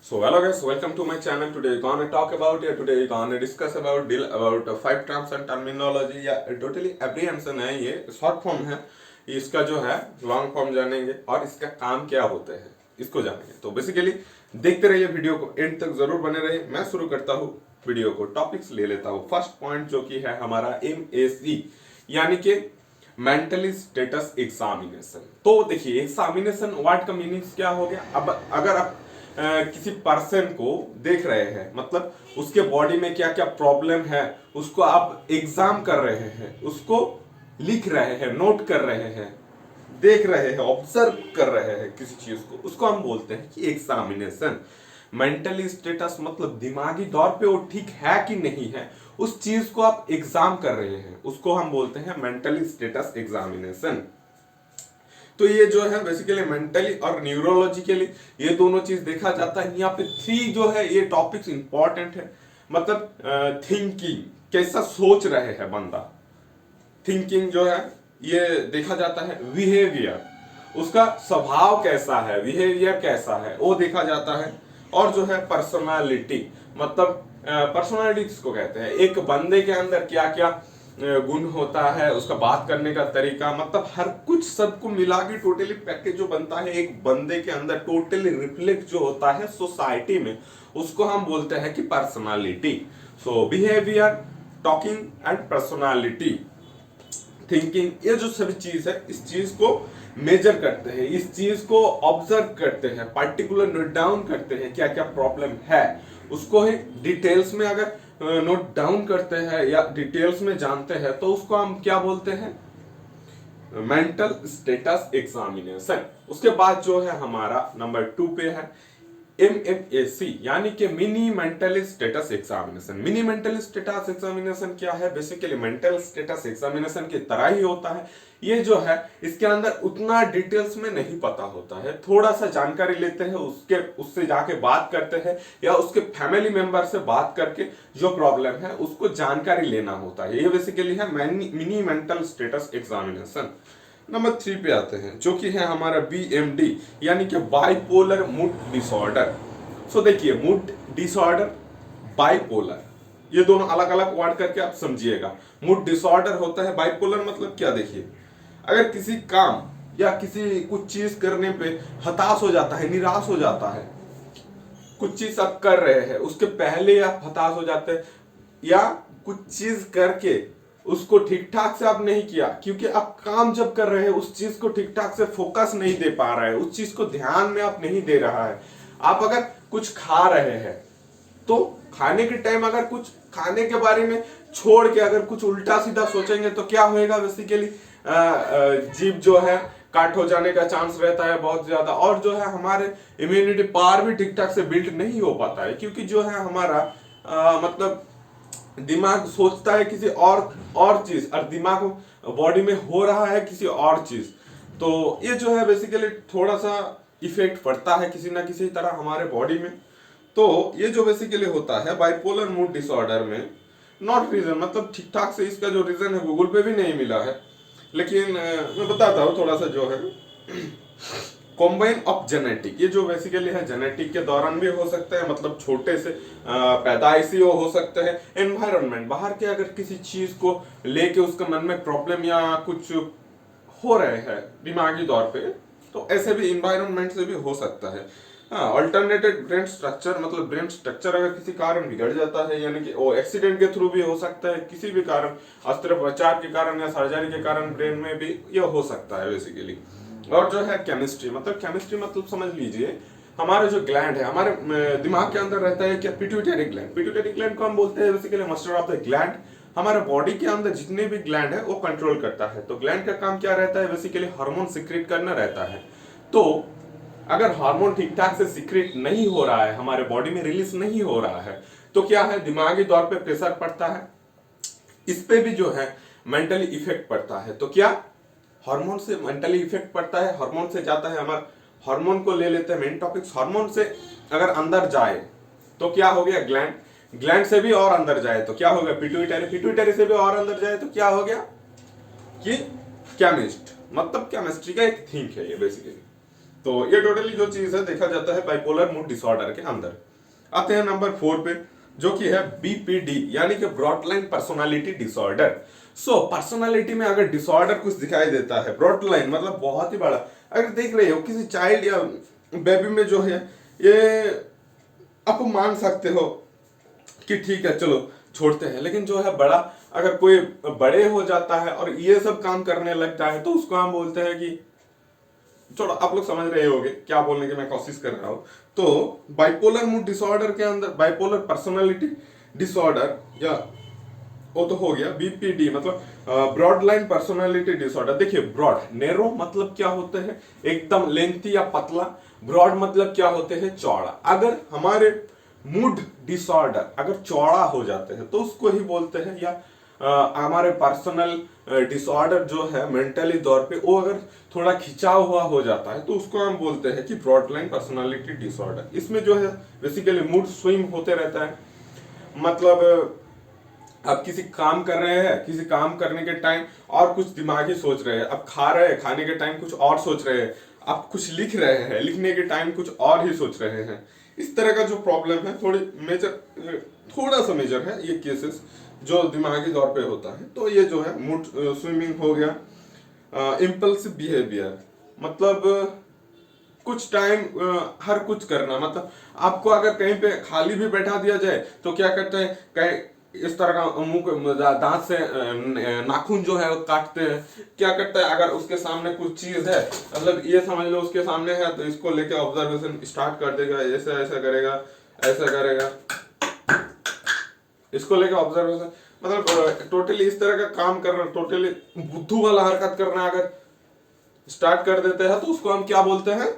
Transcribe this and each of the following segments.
So hello guys, welcome to my channel. Today we're gonna talk about today we're gonna discuss about deal about five terms and terminology या totally apprehension है, ये short form है। इसका जो है long form जानेंगे और इसका काम क्या होते हैं इसको जानेंगे। तो बेसिकली देखते रहिए वीडियो को, एंड तक जरूर बने रहिए। मैं शुरू करता हूँ वीडियो को, टॉपिक्स ले लेता हूँ। फर्स्ट पॉइंट जो कि है हमारा MAC यानी कि मेंटली स्टेटस एग्जामिनेशन। तो देखिए एग्जामिनेशन वर्ड का मीनिंग क्या हो गया। अब अगर आप किसी पर्सन को देख रहे हैं, मतलब उसके बॉडी में क्या क्या प्रॉब्लम है उसको आप एग्जाम कर रहे हैं, उसको लिख रहे हैं, नोट कर रहे हैं, देख रहे हैं, ऑब्जर्व कर रहे हैं किसी चीज को, उसको हम बोलते हैं कि एग्जामिनेशन। मेंटली स्टेटस मतलब दिमागी तौर पे वो ठीक है कि नहीं है, उस चीज को आप एग्जाम कर रहे हैं, उसको हम बोलते हैं मेंटली स्टेटस एग्जामिनेशन। तो ये जो है बेसिकली मेंटली और न्यूरोलॉजिकली ये दोनों चीज देखा जाता है। यहाँ पे थ्री जो है ये टॉपिक्स इंपॉर्टेंट है, मतलब थिंकिंग, कैसा सोच रहे हैं बंदा, थिंकिंग जो है ये देखा जाता है। बिहेवियर, उसका स्वभाव कैसा है, बिहेवियर कैसा है वो देखा जाता है। और जो है पर्सनालिटी, मतलब पर्सनालिटी किसको कहते हैं, एक बंदे के अंदर क्या क्या गुण होता है, उसका बात करने का तरीका, मतलब हर कुछ सबको मिला के टोटली पैकेज जो बनता है एक बंदे के अंदर, टोटली रिफ्लेक्ट जो होता है सोसाइटी में, उसको हम बोलते हैं कि personality. So behaviour, talking and personality, thinking, ये जो सभी चीज है इस चीज को मेजर करते हैं, इस चीज को ऑब्जर्व करते हैं, पर्टिकुलर नोट डाउन करते हैं क्या क्या प्रॉब्लम है, उसको ही डिटेल्स में अगर नोट डाउन करते हैं या डिटेल्स में जानते हैं तो उसको हम क्या बोलते हैं, मेंटल स्टेटस एग्जामिनेशन। उसके बाद जो है हमारा नंबर 2 पे है MMAC यानी कि mini mental status examination. Mini mental status examination क्या है, बेसिकली मेंटल स्टेटस एग्जामिनेशन की तरह ही होता है। ये जो है इसके अंदर उतना डिटेल्स में नहीं पता होता है, थोड़ा सा जानकारी लेते हैं, उससे जाके बात करते हैं या उसके फैमिली मेंबर से बात करके जो प्रॉब्लम है उसको जानकारी लेना होता है। ये बेसिकली है mini mental status examination. Number 3 पे आते हैं जो कि है हमारा BMD यानी कि बाइपोलर मूड डिसऑर्डर। सो देखिए मूड डिसऑर्डर, बाइपोलर, ये दोनों अलग अलग वर्ड करके आप समझिएगा। मूड डिसऑर्डर होता है, बाइपोलर मतलब क्या, देखिए अगर किसी काम या किसी कुछ चीज करने पे हताश हो जाता है, निराश हो जाता है, कुछ चीज आप कर रहे हैं उसके पहले आप हताश हो जाते हैं, या कुछ चीज करके उसको ठीक ठाक से आप नहीं किया, क्योंकि आप काम जब कर रहे हैं उस चीज को ठीक ठाक से फोकस नहीं दे पा रहे हैं, उस चीज को ध्यान में आप नहीं दे रहा है। आप अगर कुछ खा रहे हैं तो खाने के टाइम अगर कुछ खाने के बारे में छोड़ के अगर कुछ उल्टा सीधा सोचेंगे तो क्या होएगा, बेसिकली जीभ जो है काट हो जाने का चांस रहता है बहुत ज्यादा। और जो है हमारे इम्यूनिटी पावर भी ठीक ठाक से बिल्ड नहीं हो पाता है, क्योंकि जो है हमारा मतलब दिमाग सोचता है किसी और चीज, और दिमाग बॉडी में हो रहा है किसी और चीज। तो ये जो है बेसिकली थोड़ा सा इफेक्ट पड़ता है किसी ना किसी तरह हमारे बॉडी में। तो ये जो बेसिकली होता है बाइपोलर मूड डिसऑर्डर में, नॉट रीजन, मतलब ठीक ठाक से इसका जो रीजन है गूगल पे भी नहीं मिला है, लेकिन मैं बताता हूँ थोड़ा सा जो है। कॉम्बाइन ऑफ जेनेटिक, ये जो बेसिकली है जेनेटिक के दौरान भी हो सकता है, मतलब छोटे से पैदाइशी हो सकते हैं। एनवायरनमेंट, बाहर के अगर किसी चीज को लेके उसके मन में प्रॉब्लम या कुछ हो रहे हैं दिमागी तौर पे, तो ऐसे भी इन्वायरमेंट से भी हो सकता है। हाँ, अल्टरनेटेड ब्रेन स्ट्रक्चर, मतलब ब्रेन स्ट्रक्चर अगर किसी कारण बिगड़ जाता है, यानी कि वो एक्सीडेंट के थ्रू भी हो सकता है, किसी भी कारण, अस्त्रोपचार के कारण या सर्जरी के कारण ब्रेन में भी ये हो सकता है बेसिकली। और जो है केमिस्ट्री, मतलब केमिस्ट्री मतलब समझ लीजिए हमारे जो ग्लैंड है, हमारे दिमाग के अंदर रहता है क्या, पिट्यूटरी ग्लैंड। पिट्यूटरी ग्लैंड को हम बोलते हैं basically master of the gland. हमारे बॉडी के अंदर जितने भी ग्लैंड है वो कंट्रोल करता है। तो ग्लैंड का काम क्या रहता है, बेसिकली हार्मोन सिक्रेट करना रहता है। तो अगर हार्मोन ठीक ठाक से सिक्रेट नहीं हो रहा है, हमारे बॉडी में रिलीज नहीं हो रहा है, तो क्या है, दिमागी तौर पे प्रेशर पड़ता है, इस पे भी जो है मेंटली इफेक्ट पड़ता है। तो क्या हार्मोन से मेंटली इफेक्ट पड़ता है, हार्मोन से जाता है हमारा, हार्मोन को ले लेते हैं मेन टॉपिक्स। हार्मोन से अगर अंदर जाए तो क्या हो गया, ग्लैंड, ग्लैंड से भी और अंदर जाए तो क्या हो गया, पिट्यूटरी, पिट्यूटरी से भी और अंदर जाए तो क्या हो गया कि केमिस्ट, मतलब केमिस्ट्री का एक थिंक है ये बेसिकली। तो ये टोटली जो चीज है देखा जाता है बाइपोलर मूड डिसऑर्डर के अंदर। आते हैं नंबर 4 पे, जो कि है बीपीडी यानी कि ब्रॉड लाइन पर्सनालिटी डिसऑर्डर। सो पर्सनालिटी में अगर डिसऑर्डर कुछ दिखाई देता है, ब्रॉड लाइन मतलब बहुत ही बड़ा, अगर देख रहे हो किसी चाइल्ड या बेबी में जो है ये आप मान सकते हो कि ठीक है चलो छोड़ते हैं, लेकिन जो है बड़ा अगर कोई बड़े हो जाता है और ये सब काम करने लगता है तो उसको हम बोलते हैं कि छोड़ो, आप लोग समझ रहे होगे क्या बोलने की मैं कोशिश कर रहा हूं। तो बाइपोलर मूड डिसऑर्डर के अंदर बाइपोलर पर्सनालिटी डिसऑर्डर या वो तो हो गया बीपीडी मतलब ब्रॉड लाइन पर्सनालिटी डिसऑर्डर। देखिए ब्रॉड नैरो मतलब क्या होते हैं, एकदम लेंथी या पतला, ब्रॉड मतलब क्या होते हैं, चौड़ा। अगर हमारे मूड डिसऑर्डर अगर चौड़ा हो जाते हैं तो उसको ही बोलते हैं, या हमारे पर्सनल डिसऑर्डर जो है मेंटली तौर पे वो अगर थोड़ा खिंचाव हुआ हो जाता है तो उसको हम बोलते हैं कि ब्रॉड लाइन पर्सनालिटी डिसऑर्डर। इसमें जो है बेसिकली मूड स्विंग होते रहता है, मतलब आप किसी काम कर रहे हैं, किसी काम करने के टाइम और कुछ दिमागी सोच रहे हैं, आप खा रहे हैं, खाने के टाइम कुछ और सोच रहे हैं, आप कुछ लिख रहे हैं, लिखने के टाइम कुछ और ही सोच रहे हैं। इस तरह का जो प्रॉब्लम है थोड़ा सा मेजर है ये केसेस जो दिमागी तौर पे होता है। तो ये जो है मूड स्विमिंग हो गया। इम्पल्सिव बिहेवियर मतलब कुछ टाइम हर कुछ करना, मतलब आपको अगर कहीं पे खाली भी बैठा दिया जाए तो क्या करते हैं, कहीं इस तरह का मुंह दांत से नाखून जो है वो काटते हैं। क्या करता है, अगर उसके सामने कुछ चीज है, मतलब ये समझ लो उसके सामने है तो इसको लेके ऑब्जर्वेशन स्टार्ट कर देगा, ऐसा ऐसा करेगा, ऐसा करेगा, इसको लेके ऑब्जर्वेशन, मतलब टोटली इस तरह का काम करना, टोटली बुद्धू वाला हरकत करना अगर स्टार्ट कर देते हैं तो उसको हम क्या बोलते हैं,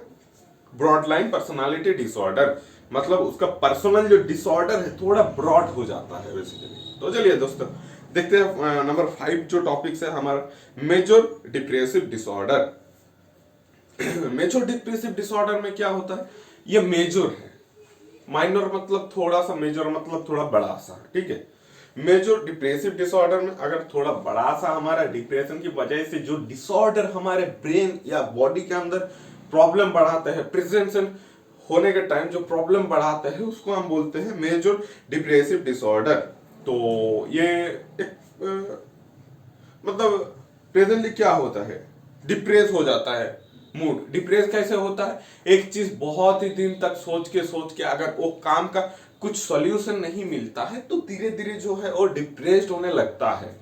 ब्रॉड लाइन पर्सनालिटी डिसऑर्डर। मतलब उसका पर्सनल जो डिसऑर्डर है थोड़ा ब्रॉड हो जाता है बेसिकली। तो चलिए दोस्तों देखते हैं नंबर 5 जो टॉपिक्स है हमारा, major depressive disorder. Major depressive disorder में क्या होता है, ये मेजर है, माइनर मतलब थोड़ा सा, मेजर मतलब थोड़ा बड़ा सा, ठीक है। मेजर डिप्रेसिव डिसऑर्डर में अगर थोड़ा बड़ा सा हमारा डिप्रेशन की वजह से जो डिसऑर्डर हमारे ब्रेन या बॉडी के अंदर प्रॉब्लम बढ़ाते हैं, प्रेजेंटेशन होने के टाइम जो प्रॉब्लम बढ़ाते हैं उसको हम बोलते हैं मेजर डिप्रेसिव डिसऑर्डर। तो ये एक मतलब प्रेजेंटली क्या होता है, डिप्रेस हो जाता है मूड। डिप्रेस कैसे होता है, एक चीज बहुत ही दिन तक सोच के अगर वो काम का कुछ सॉल्यूशन नहीं मिलता है तो धीरे धीरे जो है वो डिप्रेस्ड होने लगता है,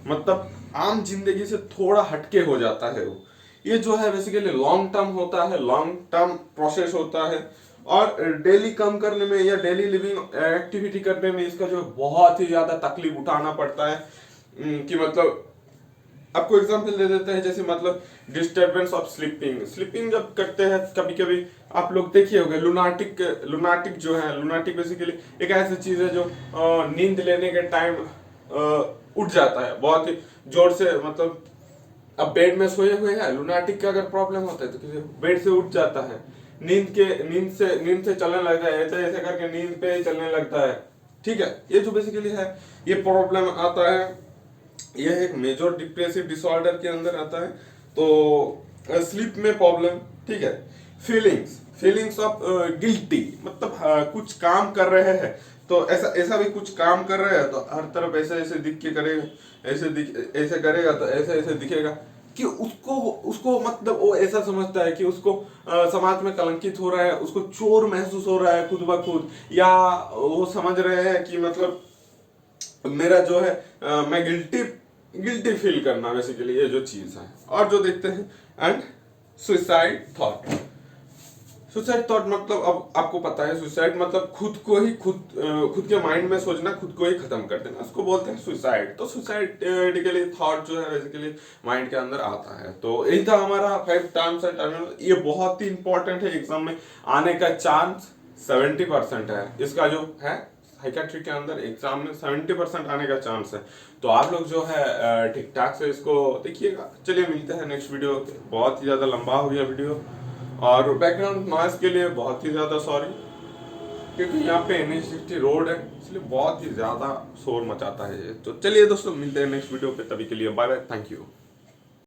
मतलब आम जिंदगी से थोड़ा हटके हो जाता है वो। ये जो है बेसिकली लॉन्ग टर्म होता है, लॉन्ग टर्म प्रोसेस होता है, और डेली कम करने में या डेली लिविंग एक्टिविटी करने में इसका जो बहुत ही ज्यादा तकलीफ उठाना पड़ता है। कि मतलब आपको एग्जांपल दे देते हैं, जैसे मतलब डिस्टर्बेंस ऑफ स्लीपिंग जब करते हैं कभी कभी आप लोग देखिए होंगे, लुनाटिक जो है, लुनाटिक बेसिकली एक ऐसी चीज है जो नींद लेने के टाइम उठ जाता है बहुत ही जोर से, मतलब अब बेड में सोए हुए हैं, लुनाटिक का अगर प्रॉब्लम होता है तो किसी बेड से उठ जाता है, नींद से चलने लगता है, ऐसे ऐसे करके नींद पे चलने लगता है, ठीक है। ये जो बेसिकली है ये प्रॉब्लम आता है, ये एक मेजर डिप्रेसिव डिसऑर्डर के अंदर आता है। तो स्लीप में प्रॉब्लम, ठीक है। फीलिंग्स ऑफ गिल्टी, मतलब कुछ काम कर रहे हैं तो ऐसा भी कुछ काम कर रहे हैं तो हर तरफ ऐसे ऐसे दिख के करेगा, ऐसे करेगा तो ऐसे ऐसे दिखेगा कि उसको मतलब वो ऐसा समझता है कि उसको समाज में कलंकित हो रहा है, उसको चोर महसूस हो रहा है खुद ब खुद, या वो समझ रहे हैं कि मतलब मेरा जो है मैं गिल्टी फील करना, बेसिकली ये जो चीज है। और जो देखते हैं एंड सुसाइड थॉट मतलब अब आपको पता है सुसाइड मतलब खुद के माइंड में सोचना, खुद को ही खत्म कर देना, उसको बोलते हैं सुसाइड। तो सुसाइडिकली थॉट जो है बेसिकली माइंड के अंदर आता है। तो यही था हमारा 5 टर्म्स एंड टर्मिनोलॉजी। ये बहुत ही इंपॉर्टेंट है, एग्जाम में आने का चांस 70% है इसका, जो है साइकियाट्री के अंदर एग्जाम में 70% आने का चांस है। तो आप लोग जो है ठीक ठाक से इसको देखिएगा। चलिए मिलते हैं नेक्स्ट वीडियो, बहुत ही ज्यादा लंबा हो गया वीडियो, और बैकग्राउंड नॉइस के लिए बहुत ही ज्यादा सॉरी, क्योंकि यहाँ पे NH60 रोड है इसलिए बहुत ही ज्यादा शोर मचाता है। तो चलिए दोस्तों मिलते हैं नेक्स्ट वीडियो पे, तभी के लिए बाय बाय, थैंक यू।